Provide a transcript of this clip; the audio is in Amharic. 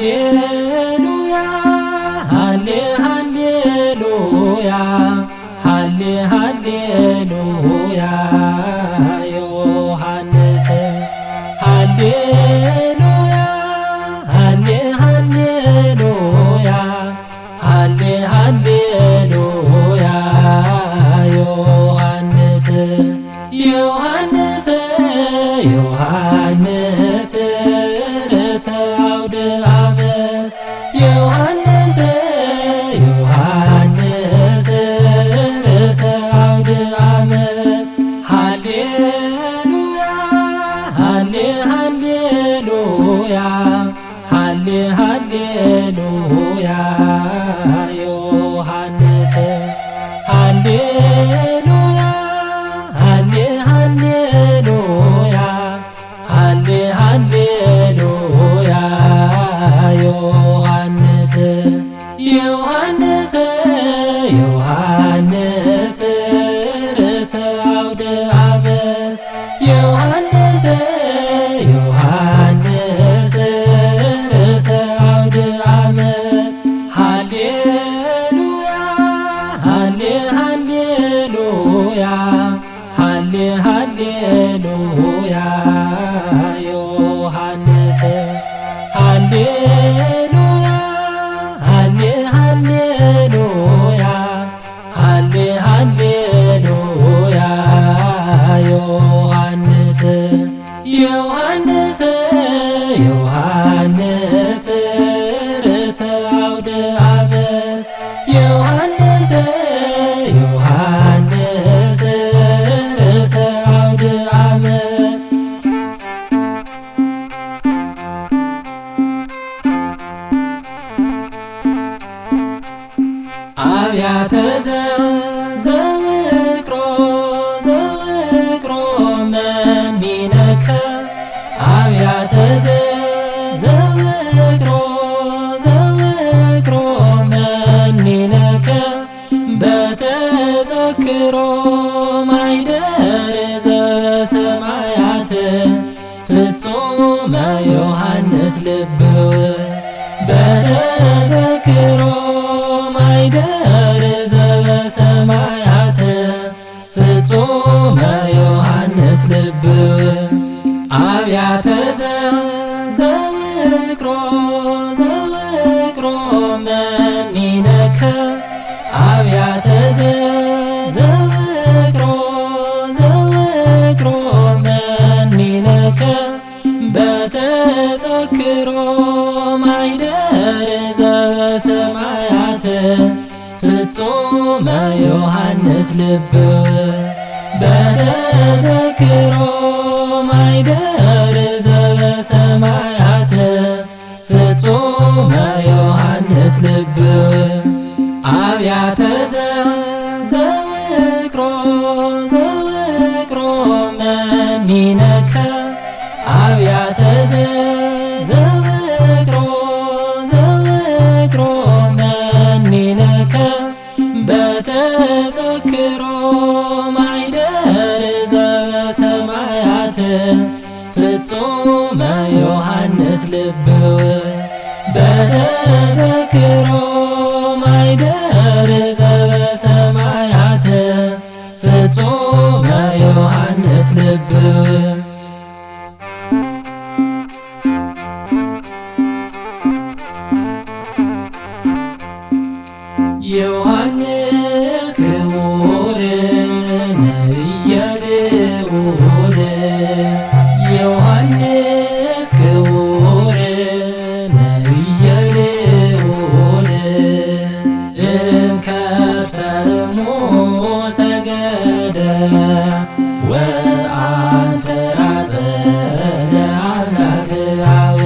ሃሌሉያ ሃሌ ሃሌሉያ ሃሌ ሃሌሉያ ዮሐንስ ሃሌሉያ ሃሌ ሃሌሉያ ሃሌ ሃሌሉያ ዮሐንስ ዮሐንስ ዮሐንስ ርእሰ አውደ ዓመት ዮሐንስ ዮሐንስ ርእሰ አውደ ዓመት ሃሌሉያ ሃሌ ሃሌሉያ ሃሌ ሃሌሉያ ዮሐንስ ሃሌሉያ ሃሌ ሃሌሉያ ሃሌ ሃሌሉያ ዮሐንስ ዮሐንስ ዮሐንስ ርእሰ አውደ ዓመት ዮሐንስ ዮሐንስ ርእሰ አውደ ዓመት ሃሌሉያ ሃሌ ሃሌሉያ ሃሌ ሃሌሉያ ዮሐንስ ሃሌሉያ ሃሌ ሃሌሉያ ሃሌ ሃሌሉያ ዮሐንስ ዮሐንስ ዮሐንስ ርእሰ አውደ ዓመት ዮሐንስ ዮሐንስ ርእሰ አውደ ዓመት አብያተ ዘውቅሮ ዘውቅሮ መኒነከ አብያተ ዘውቅሮ ዘውቅሮ መኒነከ በተዘክሮ ማኅደረ ዘበሰማያት ፍጹመ ዮሐንስ ልብው በተዘክሮ ማኅደረ ዘበሰማያት ፍጹመ ዮሐንስ ልብው አብያተ ዘውቅሮ ዘውቅሮ መኒነከ አብያተ ዘውቅሮ ዘውቅሮ መኒነከ በተዘክሮ ማኅደረ ዘበሰማያት ፍጹመ ዮሐንስ ልብው በተዘክሮ ማኅደረ ዘበሰማያት ፍጹመ ዮሐንስ ልብው አብያተ ዘውቅሮ ዘውቅሮ መኒነከ አብያተ ዘውቅሮ ዘውቅሮ መኒነከ በተዘክሮ ማኅደረ ዘበሰማያት ፍጹመ ዮሐንስ ልብው በተዘክሮ ማኅደረ ዘበሰማያት ፍጹመ ዮሐንስ ልብው ዮሐንስ ክቡር ነቢየ ልዑል ዮሐንስ ክቡር ነቢየ ልዑል እምከሰሙ ሰገደ ወአንፈራጸ ለአምላክ አብ